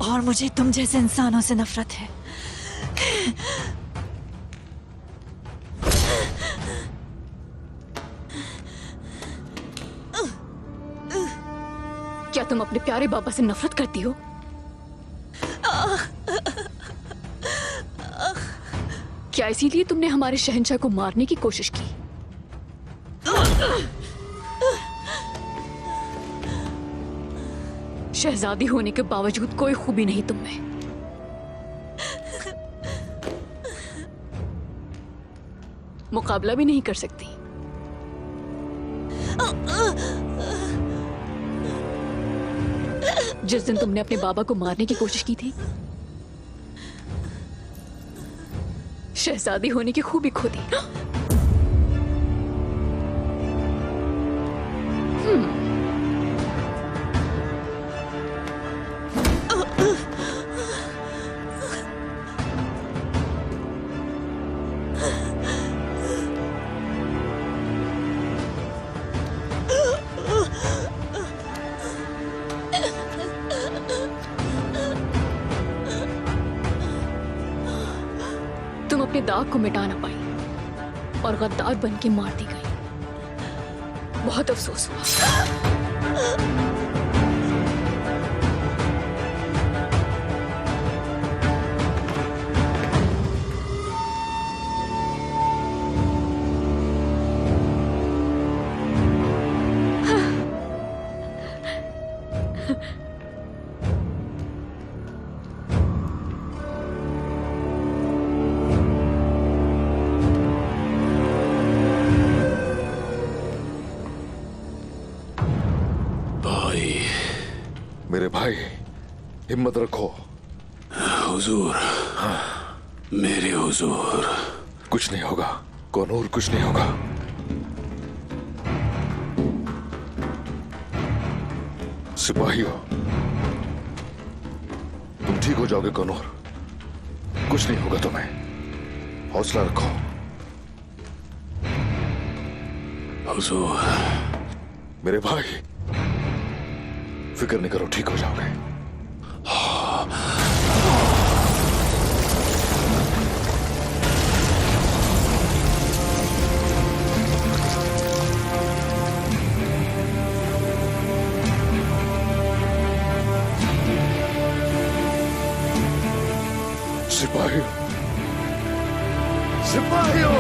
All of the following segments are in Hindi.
और मुझे तुम जैसे इंसानों से नफरत है। क्या तुम अपने प्यारे बाबा से नफरत करती हो? क्या इसीलिए तुमने हमारे शहंशाह को मारने की कोशिश की? शहजादी होने के बावजूद कोई खूबी नहीं तुम में। मुकाबला भी नहीं कर सकती। जिस दिन तुमने अपने बाबा को मारने की कोशिश की थी, शहजादी होने की खूबी खो दी। तुम अपने दाग को मिटा ना पाई और गद्दार बन के मार दी गई। बहुत अफसोस हुआ। मेरे भाई, हिम्मत रखो। हुजूर, मेरे हुजूर। कुछ नहीं होगा कोनूर, कुछ नहीं होगा। सिपाहियों, तुम ठीक हो जाओगे कोनूर। कुछ नहीं होगा तुम्हें, हौसला रखो। हुजूर। मेरे भाई, फिक्र नहीं करो, ठीक हो जाओगे। सिपाहियों, सिपाहियों,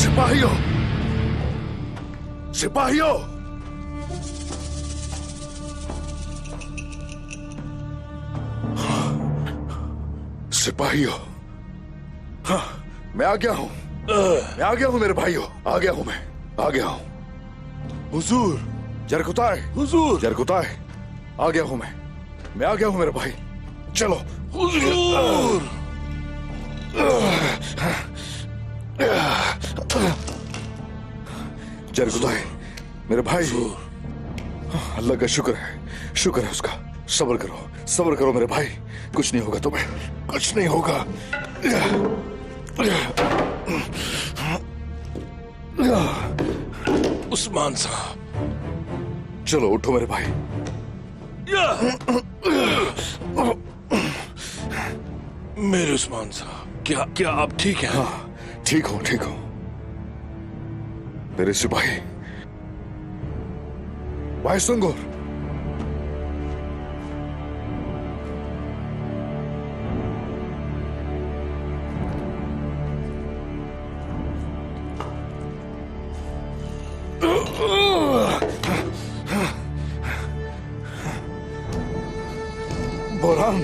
सिपाहियों, सिपाहियों, सिपाहियों, हाँ, मैं आ गया हूं। मैं आ गया हूं मेरे भाइयों, आ गया हूं मैं, आ गया हूं। हुजूर, जरकुताय, हुजूर, जरकुताय, आ गया हूं मैं आ गया हूं मेरे भाई। चलो हुजूर। जरकुताय, मेरे भाई, अल्लाह का शुक्र है उसका। सब्र करो मेरे भाई, कुछ नहीं होगा तुम्हें, कुछ नहीं होगा। उस्मान साहब, चलो उठो मेरे भाई। मेरे उस्मान साहब, क्या आप ठीक हैं? हाँ, ठीक हूं। मेरे सिपाही, भाई संगोर, बोरान,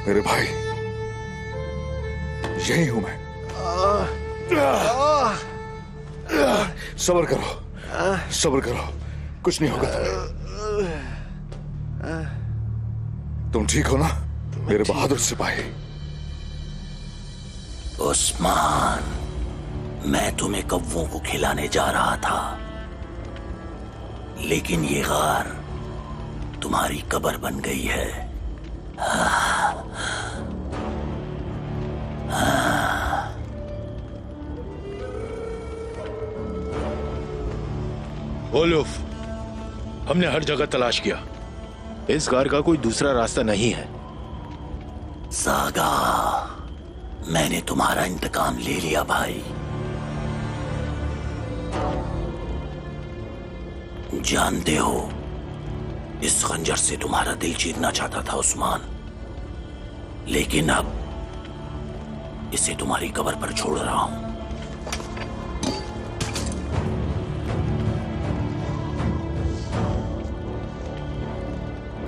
मेरे भाई, यही हूं मैं। सब्र करो, कुछ नहीं होगा तुम ठीक हो ना मेरे बहादुर सिपाही? उस्मान, मैं तुम्हें कौवों को खिलाने जा रहा था, लेकिन ये गार तुम्हारी कब्र बन गई है। ओलुफ, हमने हर जगह तलाश किया, इस कार का कोई दूसरा रास्ता नहीं है। सागा, मैंने तुम्हारा इंतकाम ले लिया भाई। जानते हो, इस खंजर से तुम्हारा दिल चीरना चाहता था उस्मान, लेकिन अब इसे तुम्हारी कब्र पर छोड़ रहा हूं।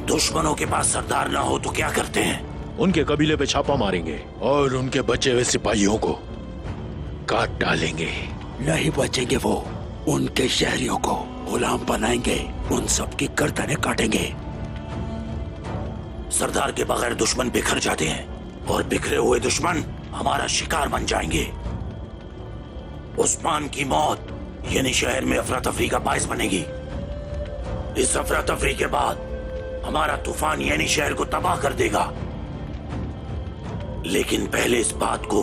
दुश्मनों के पास सरदार ना हो तो क्या करते हैं? उनके कबीले पे छापा मारेंगे और उनके बचे हुए सिपाहियों को काट डालेंगे। नहीं बचेंगे वो, उनके शहरियों को गुलाम बनाएंगे, उन सबकी गर्दनें काटेंगे। सरदार के बगैर दुश्मन बिखर जाते हैं और बिखरे हुए दुश्मन हमारा शिकार बन जाएंगे। उस्मान की मौत यानी शहर में अफरा तफरी का बायस बनेगी। इस अफरा तफरी के बाद हमारा तूफान यानी शहर को तबाह कर देगा। लेकिन पहले इस बात को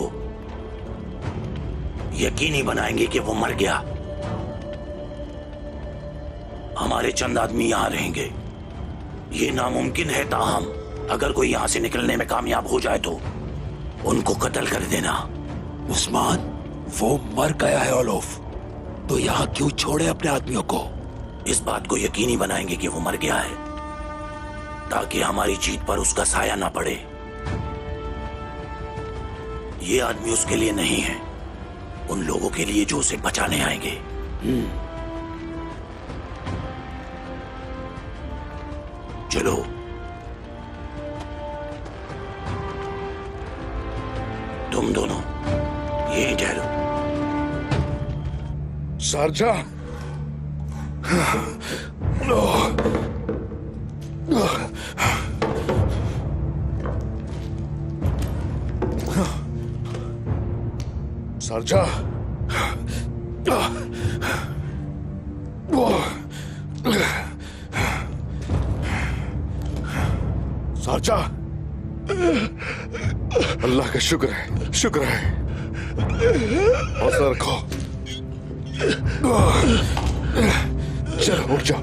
यकीनी बनाएंगे कि वो मर गया। हमारे चंद आदमी यहां रहेंगे। ये नामुमकिन है, ताहम अगर कोई यहां से निकलने में कामयाब हो जाए तो उनको कत्ल कर देना। उस्मान, वो मर गया है ओलुफ, तो यहां क्यों छोड़े अपने आदमियों को? इस बात को यकीनी बनाएंगे कि वो मर गया है, ताकि हमारी जीत पर उसका साया ना पड़े। ये आदमी उसके लिए नहीं है, उन लोगों के लिए जो उसे बचाने आएंगे। चलो, तुम दोनों यहीं ठहरो। शारजा, शारजा, शारजा, अल्लाह का शुक्र है, शुक्र है। हौसला रखो। चलो उठ जाओ,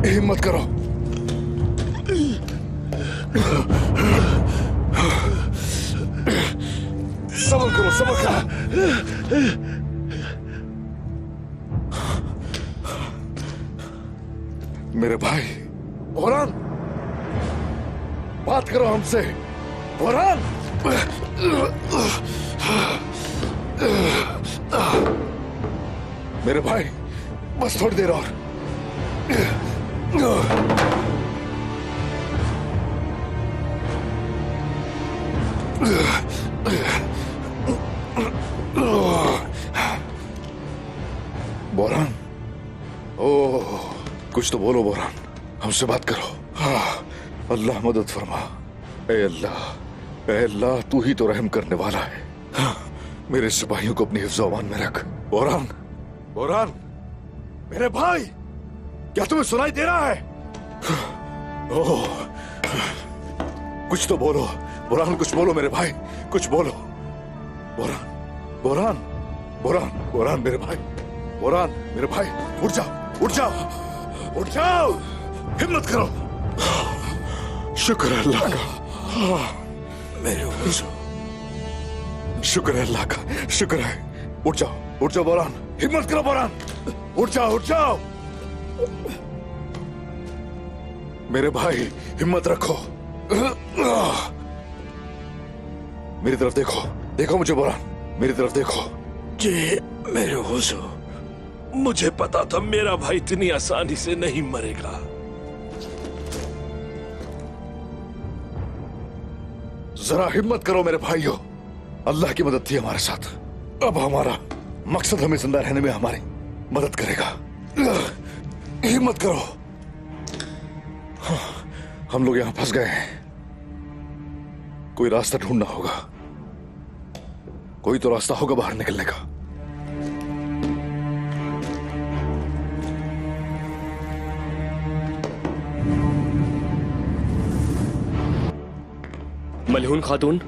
हिम्मत करो। सब्र करो, सब्र करो। मेरे भाई बोरान, बात करो हमसे। बोरान, मेरे भाई बस थोड़ी देर और। बोरान, ओह, कुछ तो बोलो बोरान, हमसे बात करो। हाँ, अल्लाह मदद फरमा। ए अल्लाह, तू ही तो रहम करने वाला है। हाँ, मेरे सिपाहियों को अपनी हिफ्ज़-ओ-अमान में रख। बोरान, बोरान, मेरे भाई, क्या तुम्हें सुनाई दे रहा है? ओह, कुछ तो बोलो बोरान, कुछ बोलो मेरे भाई, कुछ बोलो। बोरान, बोरान, बोरान, बोरान मेरे भाई, बोरान मेरे भाई, उठ जाओ, उठ जाओ, उठ जाओ, हिम्मत करो। शुक्र है अल्लाह का, मेरे शुक्र है अल्लाह का, शुक्र है। उठ जाओ, उठ जाओ बोरान, हिम्मत करो बोरान, उठ जाओ, उठ जाओ मेरे भाई, हिम्मत रखो। मेरी तरफ देखो, देखो मुझे बोरान, मेरी तरफ देखो। जी मेरे हुजूर, मुझे पता था मेरा भाई इतनी आसानी से नहीं मरेगा। जरा हिम्मत करो मेरे भाइयों, अल्लाह की मदद थी हमारे साथ। अब हमारा मकसद हमें जिंदा रहने में हमारी मदद करेगा। हिम्मत करो। हम लोग यहां फंस गए हैं, कोई रास्ता ढूंढना होगा, कोई तो रास्ता होगा बाहर निकलने का। मलहून खातून,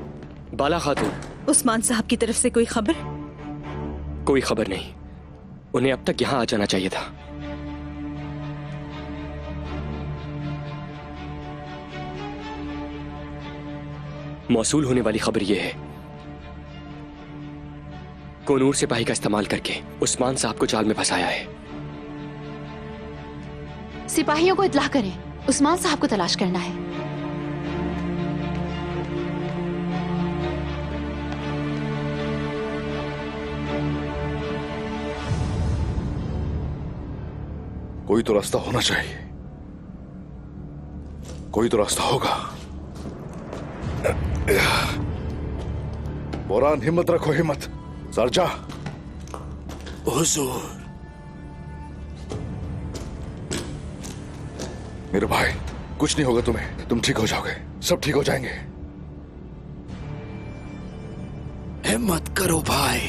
बाला खातून, उस्मान साहब की तरफ से कोई खबर? कोई खबर नहीं। उन्हें अब तक यहां आ जाना चाहिए था। मौसूल होने वाली खबर यह है, कोनूर सिपाही का इस्तेमाल करके उस्मान साहब को जाल में फंसाया है। सिपाहियों को इत्तला करें, उस्मान साहब को तलाश करना है। कोई तो रास्ता होना चाहिए, कोई तो रास्ता होगा। बोरान, हिम्मत रखो, हिम्मत। सरजा। हुजूर। मेरे भाई, कुछ नहीं होगा तुम्हें, तुम ठीक हो जाओगे, सब ठीक हो जाएंगे। हिम्मत करो भाई।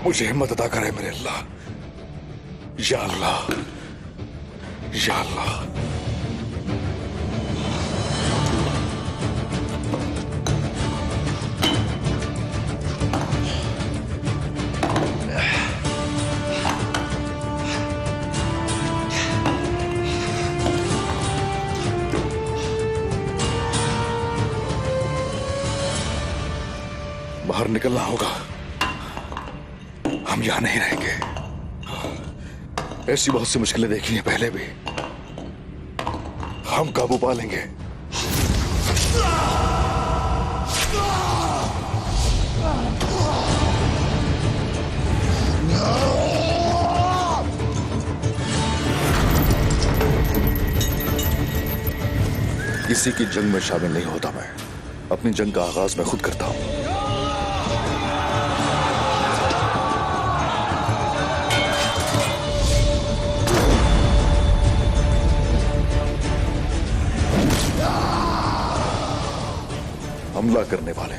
मुझे हिम्मत अता करे मेरे अल्लाह। या अल्लाह, या अल्लाह। बाहर निकलना होगा, हम यहां नहीं रहेंगे। ऐसी बहुत सी मुश्किलें देखी हैं पहले भी, हम काबू पा लेंगे। किसी की जंग में शामिल नहीं होता मैं, अपनी जंग का आगाज मैं खुद करता हूं। हमला करने वाले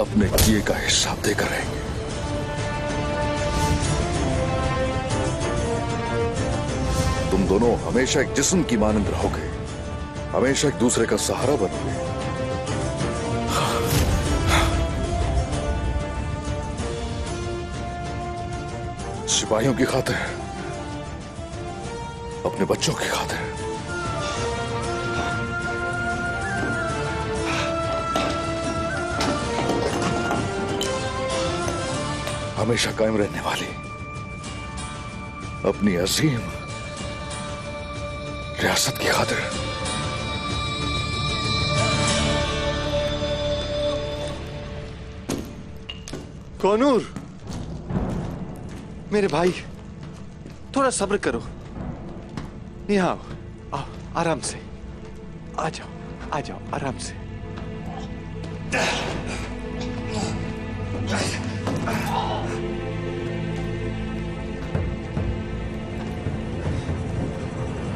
अपने किए का हिसाब देकर रहेंगे। तुम दोनों हमेशा एक जिस्म की मानंद रहोगे, हमेशा एक दूसरे का सहारा बनोगे। सिपाहियों की खातिर, अपने बच्चों की खातिर। हमेशा कायम रहने वाली अपनी अजीम रियासत की खातिर। कोनूर, मेरे भाई, थोड़ा सब्र करो। यहाँ आओ, आओ, आराम से आ जाओ, आ जाओ, आराम से।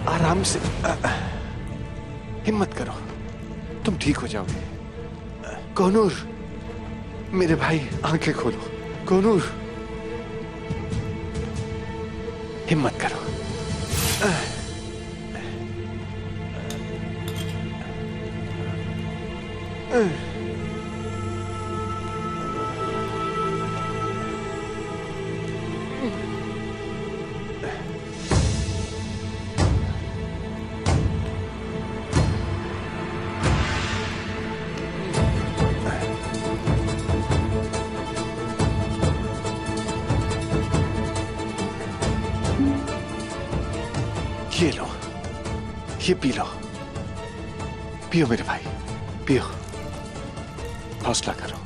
आराम से, हिम्मत करो, तुम ठीक हो जाओगे। कोनूर, मेरे भाई, आंखें खोलो। कोनूर, हिम्मत करो। ये लो, ये पी लो, पियो मेरे भाई, पियो। हौसला करो,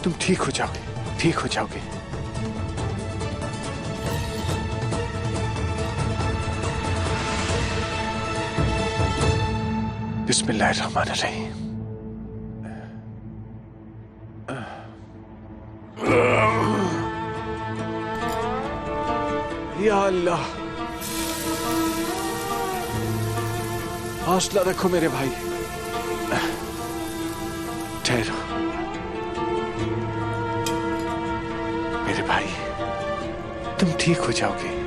तुम ठीक हो जाओगे, ठीक हो जाओगे। बिस्मिल्लाहिर्रहमानिर्रहीम। या अल्लाह, हौसला रखो मेरे भाई। ठहरो मेरे भाई, तुम ठीक हो जाओगे।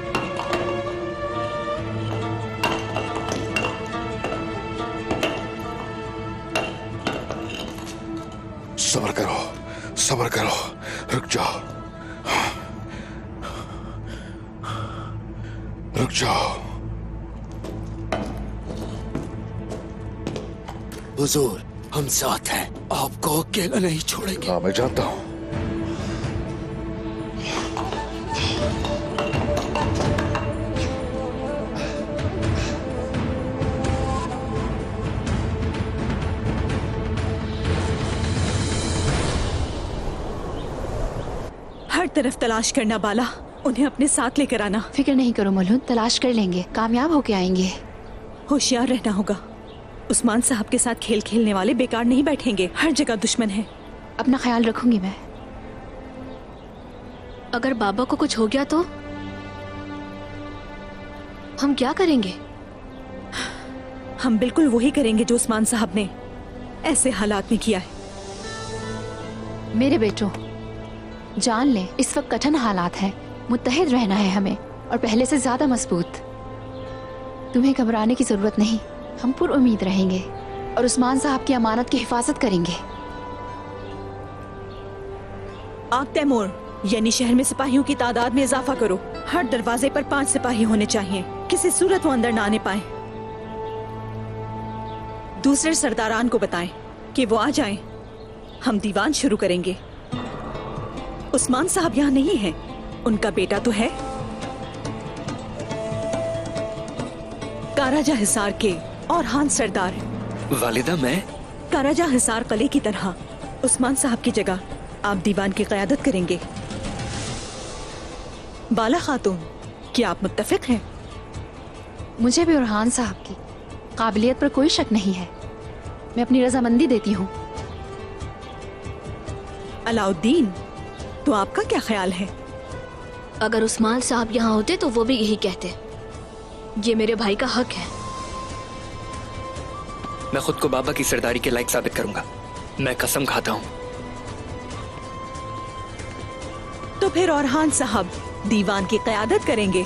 सब्र करो, सब्र करो, रुक जाओ, रुक जाओ। हुजूर, हम साथ हैं, आपको अकेला नहीं छोड़ेंगे। हाँ, मैं जानता हूं। हर तरफ तलाश करना बाला, उन्हें अपने साथ लेकर आना। फिक्र नहीं करो मलून, तलाश कर लेंगे, कामयाब होके आएंगे। होशियार रहना होगा। उस्मान साहब के साथ खेल खेलने वाले बेकार नहीं बैठेंगे, हर जगह दुश्मन है। अपना ख्याल रखूंगी मैं। अगर बाबा को कुछ हो गया तो हम क्या करेंगे? हम बिल्कुल वही करेंगे जो उस्मान साहब ने ऐसे हालात में किया है। मेरे बेटों, जान ले, इस वक्त कठिन हालात हैं, मुत्तहिद रहना है हमें, और पहले से ज्यादा मजबूत। तुम्हें घबराने की जरूरत नहीं, हम पुर उम्मीद रहेंगे और उस्मान साहब की अमानत की हिफाजत करेंगे। आग तैमूर, यानी शहर में सिपाहियों की तादाद में इजाफा करो। हर दरवाजे पर 5 सिपाही होने चाहिए, किसी सूरत वो अंदर ना आने पाए। दूसरे सरदारान को बताएं कि वो आ जाएं, हम दीवान शुरू करेंगे। उस्मान साहब यहाँ नहीं है, उनका बेटा तो है। काराजा हिसार के और हान सरदार। वालिदा, मैं काराजा हिसार कले की तरह उस्मान साहब की जगह आप दीवान की क़यादत करेंगे। बाला खातून, क्या आप मुत्तफिक हैं? मुझे भी और हान साहब की काबिलियत पर कोई शक नहीं है, मैं अपनी रजामंदी देती हूँ। अलाउद्दीन, तो आपका क्या ख्याल है? अगर उस्मान साहब यहाँ होते तो वो भी यही कहते, ये मेरे भाई का हक है। मैं खुद को बाबा की सरदारी के लायक साबित करूंगा, मैं कसम खाता हूँ। तो फिर औरहान साहब दीवान की क़यादत करेंगे,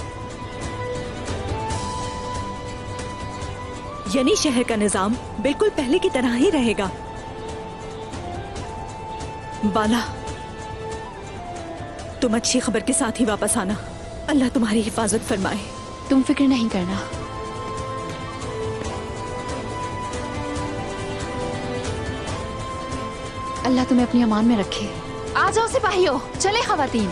यानी शहर का निजाम बिल्कुल पहले की तरह ही रहेगा। बाला, तुम अच्छी खबर के साथ ही वापस आना। अल्लाह तुम्हारी हिफाजत फरमाए। तुम फिक्र नहीं करना। अल्लाह तुम्हें अपनी अमान में रखे। आ जाओ सिपाहियों, चले खवातीन।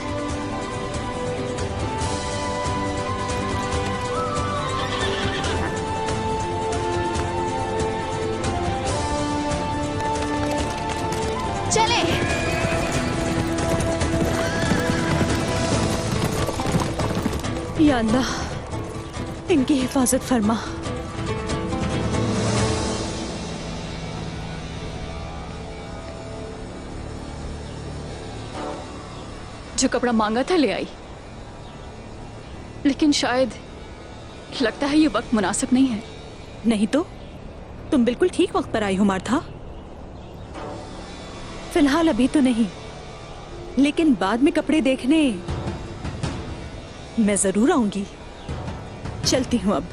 चले। या अल्लाह, इनकी हिफाजत फरमा। जो कपड़ा मांगा था ले आई, लेकिन शायद लगता है ये वक्त मुनासिब नहीं है। नहीं तो तुम बिल्कुल ठीक वक्त पर आई हो मार्था। फिलहाल अभी तो नहीं, लेकिन बाद में कपड़े देखने मैं जरूर आऊंगी। चलती हूँ अब।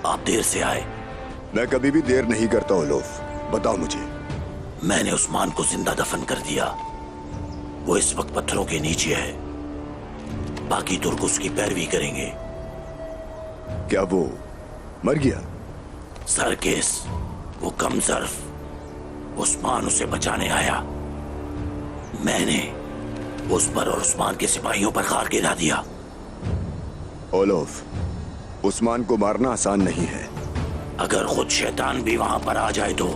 आप देर से आए। मैं कभी भी देर नहीं करता ओलोफ, बताओ मुझे। मैंने उस्मान को जिंदा दफन कर दिया, वो इस वक्त पत्थरों के नीचे है। बाकी तुर्क उसकी पैरवी करेंगे। क्या वो मर गया? सरकेस, वो कमजर्फ उस्मान उसे बचाने आया। मैंने उस पर और उस्मान के सिपाहियों पर खार गिरा दिया। ओलोफ, उस्मान को मारना आसान नहीं है। अगर खुद शैतान भी वहां पर आ जाए तो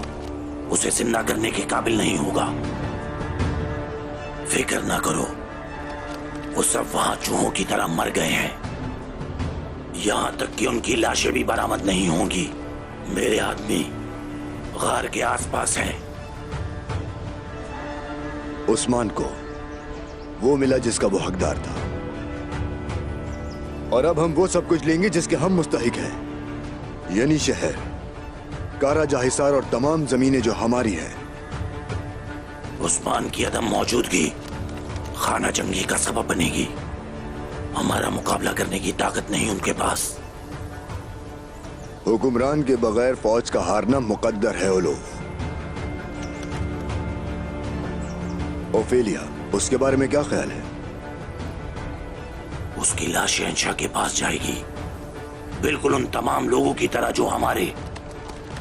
उसे जिंदा करने के काबिल नहीं होगा। फिक्र ना करो, वो सब वहां चूहों की तरह मर गए हैं। यहां तक कि उनकी लाशें भी बरामद नहीं होंगी। मेरे आदमी गार के आसपास हैं। उस्मान को वो मिला जिसका वो हकदार था, और अब हम वो सब कुछ लेंगे जिसके हम मुस्तहिक हैं, यानी शहर, कारा जाहिसार और तमाम जमीनें जो हमारी हैं। उस्मान की अदम मौजूदगी खाना जंगी का सबब बनेगी। हमारा मुकाबला करने की ताकत नहीं उनके पास। हुक्मरान के बगैर फौज का हारना मुकद्दर है ओलोफ। ओफेलिया, उसके बारे में क्या ख्याल है? उसकी लाश शहंशाह के पास जाएगी, बिल्कुल उन तमाम लोगों की तरह जो हमारे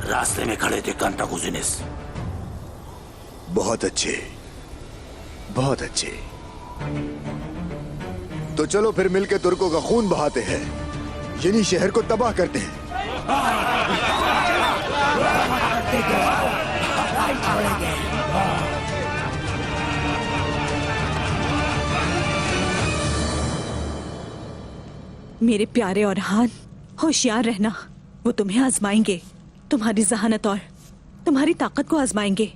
रास्ते में खड़े थे। कंटाकुजिनिस। बहुत अच्छे, बहुत अच्छे। तो चलो फिर मिलकर तुर्कों का खून बहाते हैं, यानी शहर को तबाह करते हैं। मेरे प्यारे और हान, होशियार रहना। वो तुम्हें आजमाएंगे, तुम्हारी जहानत और तुम्हारी ताकत को आजमाएंगे।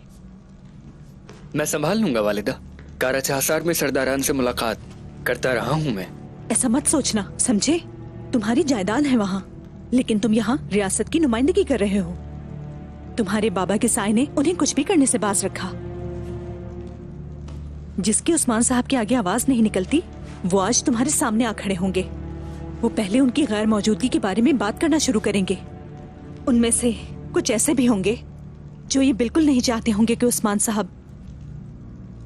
मैं संभाल लूंगा वालिदा। कारा जाहिसार में सरदारान से मुलाकात करता रहा हूँ मैं। ऐसा मत सोचना, समझे? तुम्हारी जायदाद है वहाँ, लेकिन तुम यहाँ रियासत की नुमाइंदगी कर रहे हो। तुम्हारे बाबा के साए ने उन्हें कुछ भी करने से बाज रखा। जिसकी उस्मान साहब के आगे आवाज नहीं निकलती, वो आज तुम्हारे सामने आ खड़े होंगे। वो पहले उनकी गैर मौजूदगी के बारे में बात करना शुरू करेंगे। उनमें से कुछ ऐसे भी होंगे जो ये बिल्कुल नहीं चाहते होंगे कि उस्मान साहब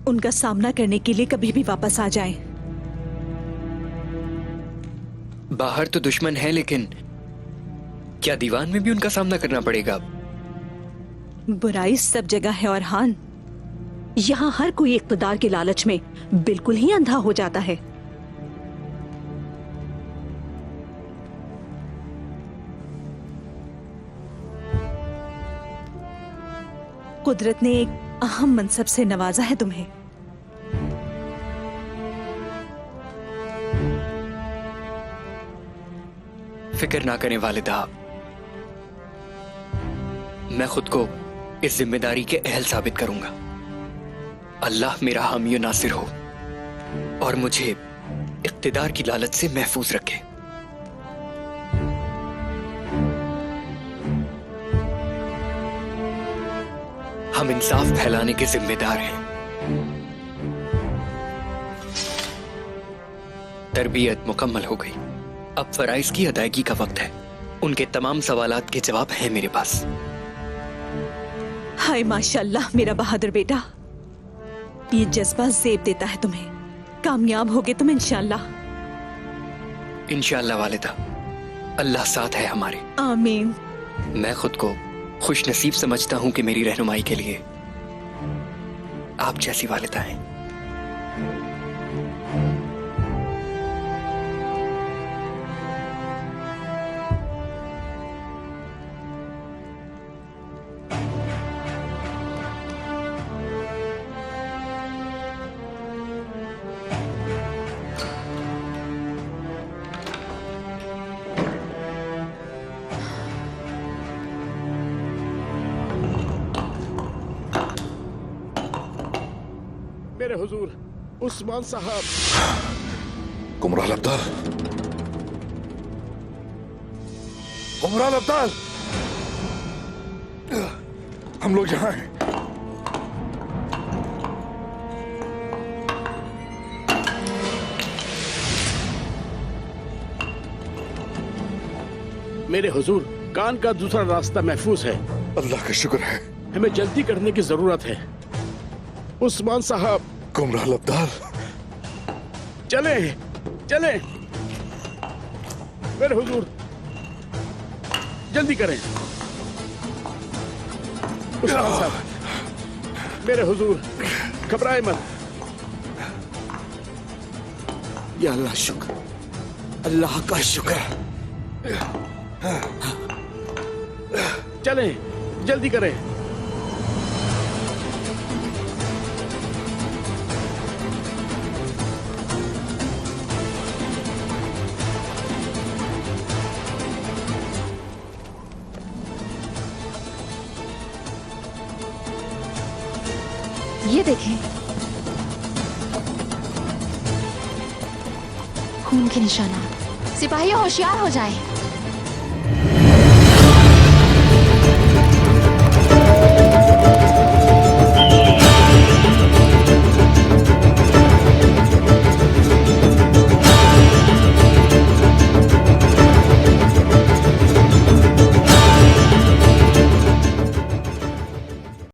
उनका सामना करने के लिए कभी भी वापस आ जाएं। बाहर तो दुश्मन है, लेकिन क्या दीवान में भी उनका सामना करना पड़ेगा? बुराई सब जगह है और हान, यहाँ हर कोई इख्तिदार के लालच में बिल्कुल ही अंधा हो जाता है। कुदरत ने एक अहम मनसब से नवाजा है तुम्हें। फिक्र ना करें वालिदा, मैं खुद को इस जिम्मेदारी के अहल साबित करूंगा। अल्लाह मेरा हामी नासिर हो और मुझे इख्तिदार की लालच से महफूज रखे। हम इंसाफ फैलाने के जिम्मेदार हैं। तरबियत मुकम्मल हो गई, अब फराइज की अदायगी का वक्त है। उनके तमाम सवालात के जवाब हैं मेरे पास। हाय माशाल्लाह मेरा बहादुर बेटा, ये जज्बा ज़ेब देता है तुम्हें। कामयाब होगे तुम इंशाल्लाह। इंशाल्लाह वालिदा, अल्लाह साथ है हमारे। आमीन। मैं खुद को खुश नसीब समझता हूं कि मेरी रहनुमाई के लिए आप जैसी वालिदा हैं। मेरे हुजूर, उस्मान साहब। कुमराल अब्दाल, कुमराल अब्दाल, हम लोग यहाँ हैं। मेरे हुजूर, कान का दूसरा रास्ता महफूज है। अल्लाह का शुक्र है। हमें जल्दी करने की जरूरत है। उस्मान साहब। कुमराल अब्दाल, चले चले मेरे हुजूर, जल्दी करें। उस्ताद साहब, मेरे हुजूर, घबराए मत। या अल्लाह शुक्र, अल्लाह का शुक्र। चलें, जल्दी करें। ये देखें, खून के निशानात। सिपाही होशियार हो जाएं।